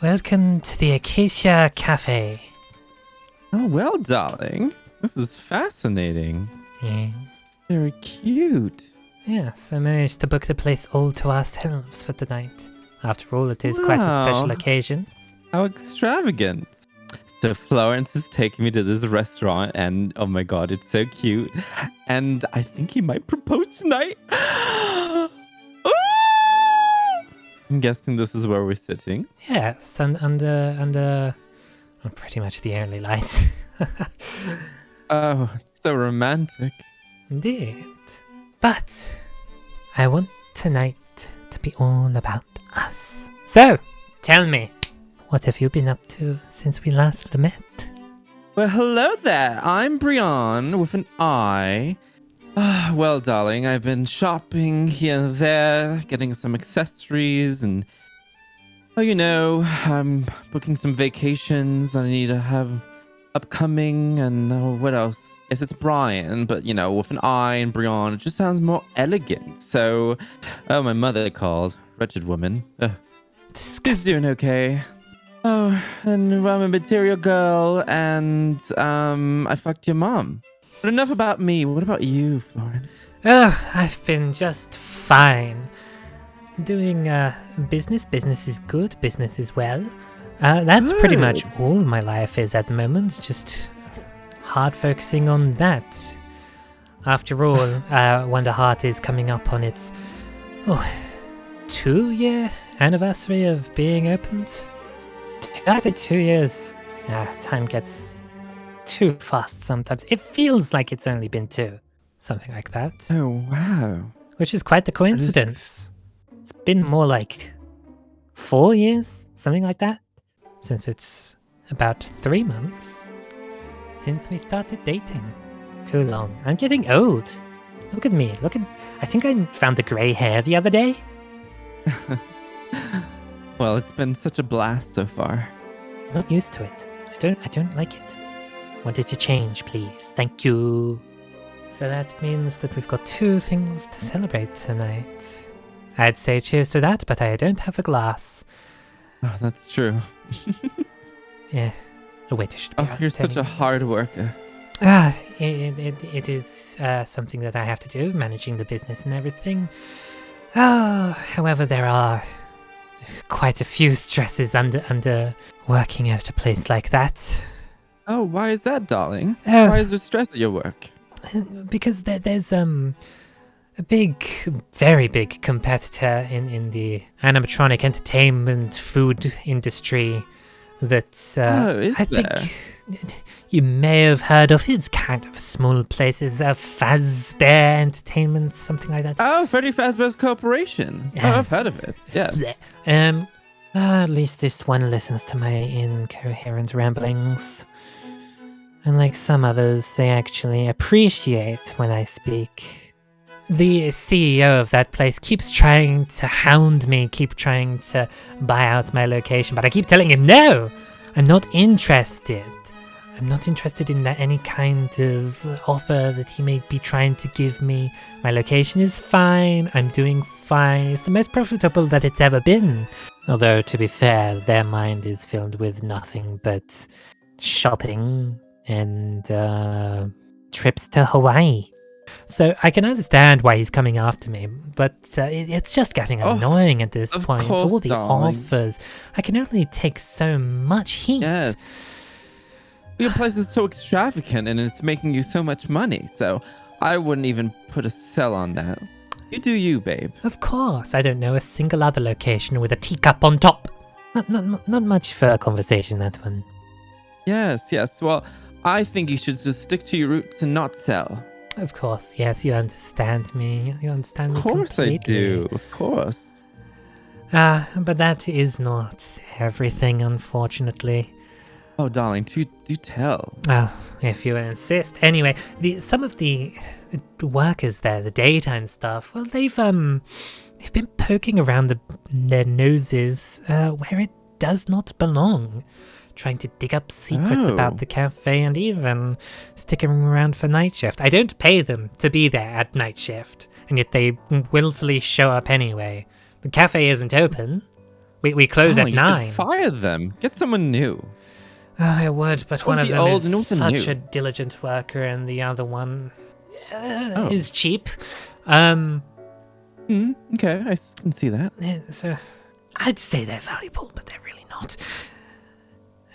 Welcome to the Acacia Cafe. Oh, well, darling. This is fascinating. Yeah. Very cute. Yes, I managed to book the place all to ourselves for tonight. After all, it is quite a special Wow. occasion. How extravagant. So Florence is taking me to this restaurant and oh my god, it's so cute. And I think he might propose tonight. Ooh! I'm guessing this is where we're sitting. Yes, and under well, pretty much the only light. Oh, it's so romantic. Indeed. But I want tonight to be all about us. So, tell me, what have you been up to since we last met? Well, hello there. I'm Brian with an I. Well, darling, I've been shopping here and there, getting some accessories, and I'm booking some vacations I need to have upcoming, and what else? Yes, it's Brian, but with an I and Brian, it just sounds more elegant. So, my mother called, wretched woman. She's doing okay. Oh, and I'm a material girl, and I fucked your mom. But enough about me. What about you, Florence? Oh, I've been just fine. Doing business. Business is good. Business is well. That's pretty much all my life is at the moment. Just hard focusing on that. After all, Wonderheart is coming up on its 2-year anniversary of being opened. Did I say 2 years? Time gets too fast sometimes. It feels like it's only been 2. Something like that. Oh, wow. Which is quite the coincidence. It's been more like 4 years, something like that. Since it's about 3 months since we started dating. Too long. I'm getting old. Look at me. I think I found the grey hair the other day. Well, it's been such a blast so far. Not used to it. I don't like it. Want it to change, please. Thank you. So that means that we've got 2 things to celebrate tonight. I'd say cheers to that, but I don't have a glass. Oh, that's true. Yeah. A waiter should be Oh, you're such a hard worker. It is something that I have to do, managing the business and everything. However, there are quite a few stresses under working at a place like that. Oh, why is that, darling? Why is there stress at your work? Because there's a very big competitor in the animatronic entertainment food industry that I think you may have heard of. It's kind of a small place. It's a Fazbear Entertainment, something like that. Oh, Freddy Fazbear's Corporation. Oh, I've heard of it. Yes. At least this one listens to my incoherent ramblings. Unlike some others, they actually appreciate when I speak. The CEO of that place keeps trying to hound me, keep trying to buy out my location, but I keep telling him, no, I'm not interested. I'm not interested in any kind of offer that he may be trying to give me. My location is fine, I'm doing fine, it's the most profitable that it's ever been. Although, to be fair, their mind is filled with nothing but shopping and trips to Hawaii. So I can understand why he's coming after me, but it's just getting annoying at this point. Course, all the darling. offers. I can only take so much heat. Yes. Your place is so extravagant and it's making you so much money, so I wouldn't even put a sell on that. You do you, babe. Of course, I don't know a single other location with a teacup on top. Not much for a conversation, that one. Yes. Well, I think you should just stick to your roots and not sell. Of course, yes, you understand me. You understand me Of course completely. I do. Of course. But that is not everything, unfortunately. Oh, darling, do tell. Oh, if you insist. Anyway, some of the workers there, the daytime staff, well, they've been poking around their noses where it does not belong, trying to dig up secrets about the cafe and even sticking around for night shift. I don't pay them to be there at night shift, and yet they willfully show up anyway. The cafe isn't open, We close at You 9. should fire them. Get someone new. Oh, I would, but one of them old and is also such new. a diligent worker, and the other one Oh. is cheap. Okay, I can see that. So I'd say they're valuable, but they're really not.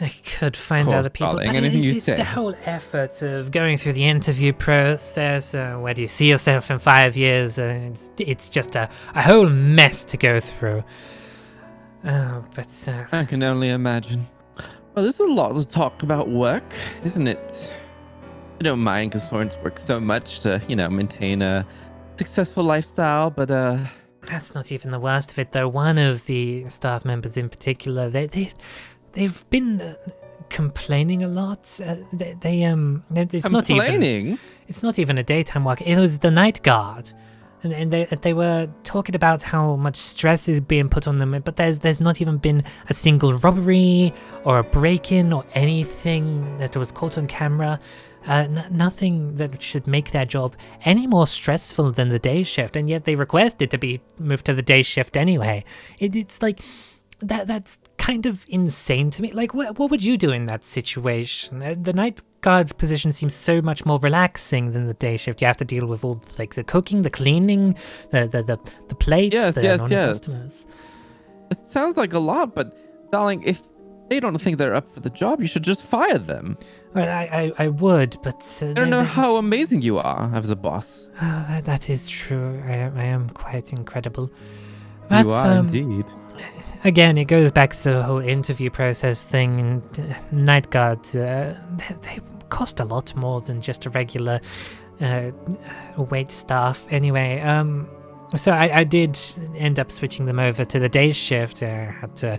I could find other people, darling, but anything you it's say. the whole effort of going through the interview process. Where do you see yourself in 5 years? It's just a whole mess to go through. But I can only imagine. Well, there's a lot to talk about work, isn't it? I don't mind because Florence works so much to, maintain a successful lifestyle, but that's not even the worst of it, though. One of the staff members in particular, they've been complaining a lot. It's not even. It's not even a daytime work. It was the night guard, and they were talking about how much stress is being put on them. But there's not even been a single robbery or a break-in or anything that was caught on camera. Nothing that should make their job any more stressful than the day shift, and yet they requested to be moved to the day shift anyway. It's like that's kind of insane to me. Like, what would you do in that situation? The night guard position seems so much more relaxing than the day shift. You have to deal with all the cooking, the cleaning, the plates, customers. It sounds like a lot, but darling, if they don't think they're up for the job, you should just fire them. Well, I would, but I don't know how amazing you are as a boss. That is true. I am quite incredible. But, you are indeed. Again, it goes back to the whole interview process thing, and night guards, they cost a lot more than just a regular wait staff. Anyway, so I did end up switching them over to the day shift. I had to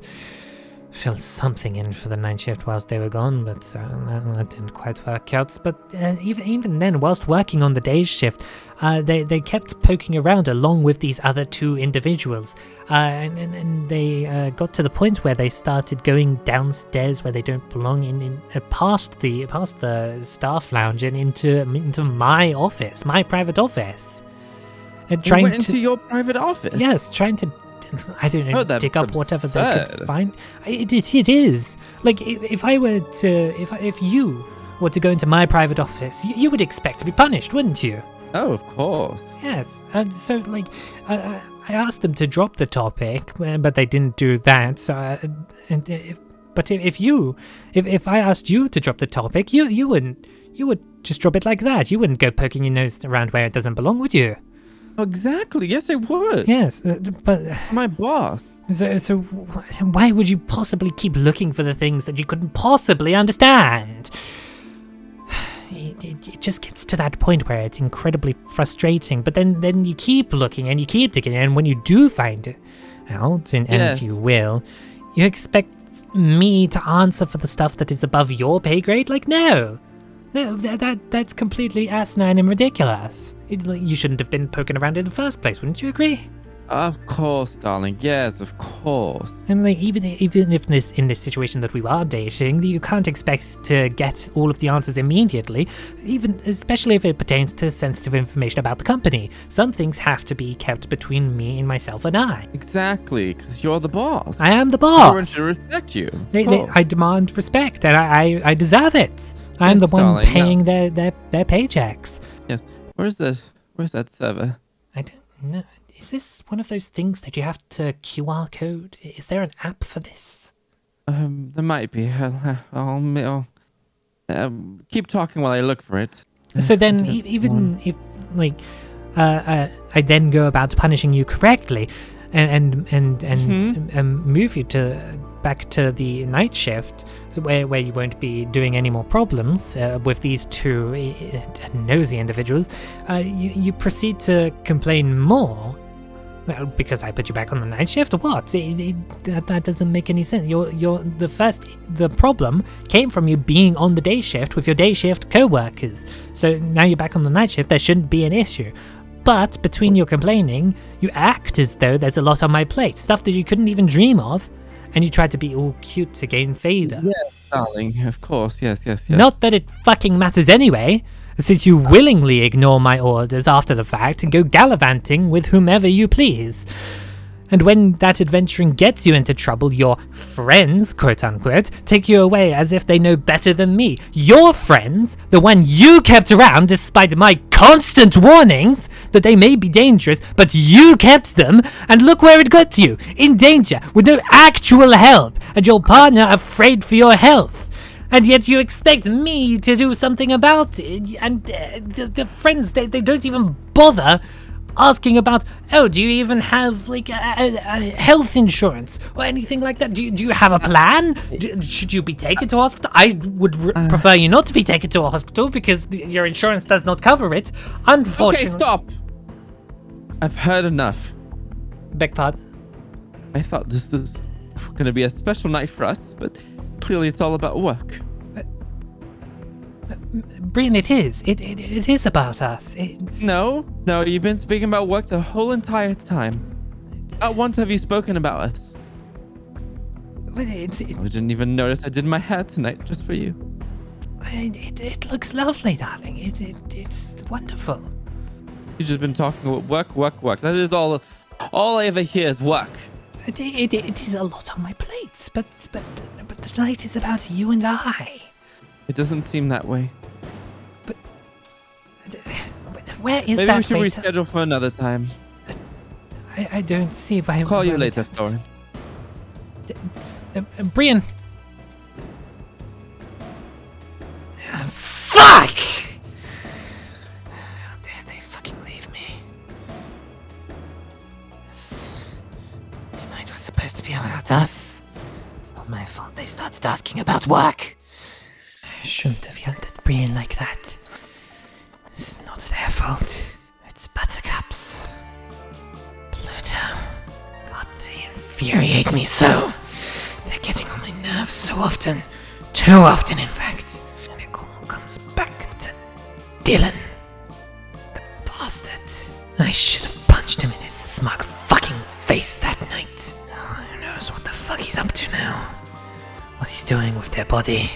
fill something in for the night shift whilst they were gone, but that didn't quite work out. But even then, whilst working on the day shift, they kept poking around along with these other two individuals, and they got to the point where they started going downstairs where they don't belong, in past the staff lounge and into my office, my private office. And They went into your private office? Yes, trying to, I don't know, dig up whatever they absurd. could find. It is. Like, if you were to go into my private office, you would expect to be punished, wouldn't you? Oh, of course. Yes. So, I asked them to drop the topic, but they didn't do that. So, if I asked you to drop the topic, you would just drop it like that. You wouldn't go poking your nose around where it doesn't belong, would you? Exactly. Yes, I would. Yes, but My boss. So why would you possibly keep looking for the things that you couldn't possibly understand? It just gets to that point where it's incredibly frustrating. But then you keep looking and you keep digging, and when you do find it out, and Yes. you will, you expect me to answer for the stuff that is above your pay grade? Like, no, that's completely asinine and ridiculous. You shouldn't have been poking around in the first place, wouldn't you agree? Of course, darling. Yes, of course. And even if in this situation that we are dating, you can't expect to get all of the answers immediately, especially if it pertains to sensitive information about the company. Some things have to be kept between me and myself and I. Exactly, because you're the boss. I am the boss. Everyone should respect you. I demand respect, and I deserve it. I am Yes, the one darling, paying their paychecks. Yes. Where's that server? I don't know. Is this one of those things that you have to QR code? Is there an app for this? There might be. I'll keep talking while I look for it. So then, even if I then go about punishing you correctly, and move you back to the night shift, so where you won't be doing any more problems with these two nosy individuals, you proceed to complain more. Well, because I put you back on the night shift, or what? That doesn't make any sense. The problem came from you being on the day shift with your day shift co-workers. So now you're back on the night shift. There shouldn't be an issue. But between your complaining, you act as though there's a lot on my plate, stuff that you couldn't even dream of, and you tried to be all cute to gain favor. Yes, darling. Of course. Yes. Not that it fucking matters anyway, since you willingly ignore my orders after the fact and go gallivanting with whomever you please. And when that adventuring gets you into trouble, your friends, quote unquote, take you away as if they know better than me. Your friends, the one you kept around despite my constant warnings that they may be dangerous, but you kept them, and look where it got you, in danger, with no actual help, and your partner afraid for your health. And yet you expect me to do something about it, and the friends, they don't even bother asking about, oh, do you even have like a health insurance or anything like that? Do you have a plan? Should you be taken to hospital? I would prefer you not to be taken to a hospital because your insurance does not cover it. Unfortunately. Okay, stop. I've heard enough. Beg pardon? I thought this was going to be a special night for us, but clearly it's all about work. Brian, it is. It is about us. No, you've been speaking about work the whole entire time. Not once have you spoken about us. I didn't even notice I did my hair tonight just for you. It looks lovely, darling. It's wonderful. You've just been talking about work. That is all I ever hear is work. It is a lot on my plates, but tonight is about you and I. It doesn't seem that way. But where is Maybe that we waiter? should reschedule for another time. I don't see why. I'll call you later, Florence. Brian. Fuck! How dare they fucking leave me? Tonight was supposed to be about us. It's not my fault they started asking about work. I shouldn't have yelled at Brian like that. It's not their fault. It's Buttercup's. Pluto. God, they infuriate me so. They're getting on my nerves so often. Too often, in fact. And it all comes back to Dylan. The bastard. I should have punched him in his smug fucking face that night. Oh, who knows what the fuck he's up to now. What he's doing with their body.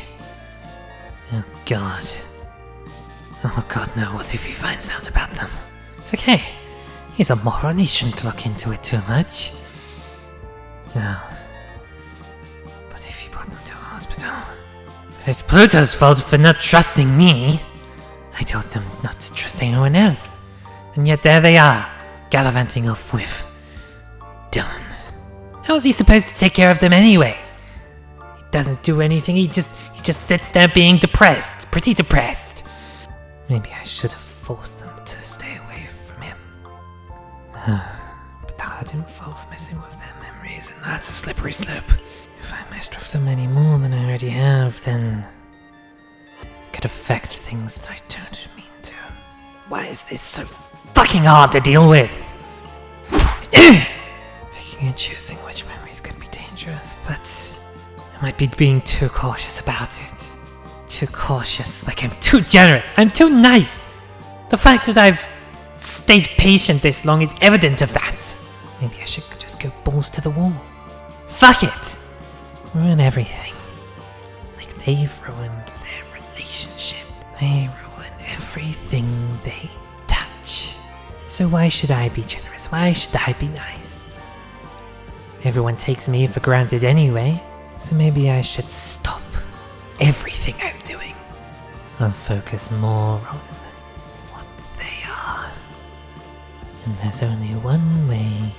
Oh god. Oh god, no, what if he finds out about them? It's okay. He's a moron, he shouldn't look into it too much. No. But if he brought them to a hospital... But it's Pluto's fault for not trusting me. I told them not to trust anyone else. And yet there they are, gallivanting off with Dylan. How is he supposed to take care of them anyway? He doesn't do anything, he just sits there being depressed, pretty depressed. Maybe I should have forced them to stay away from him. But that would involve messing with their memories, and that's a slippery slope. If I messed with them any more than I already have, then it could affect things that I don't mean to. Why is this so fucking hard to deal with? Picking and choosing which memories could be dangerous, but I might be being too cautious about it. Too cautious, like I'm too generous, I'm too nice. The fact that I've stayed patient this long is evident of that. Maybe I should just go balls to the wall. Fuck it! Ruin everything. Like they've ruined their relationship. They ruin everything they touch. So why should I be generous? Why should I be nice? Everyone takes me for granted anyway, so maybe I should stop everything I'm doing. I'll focus more on what they are. And there's only one way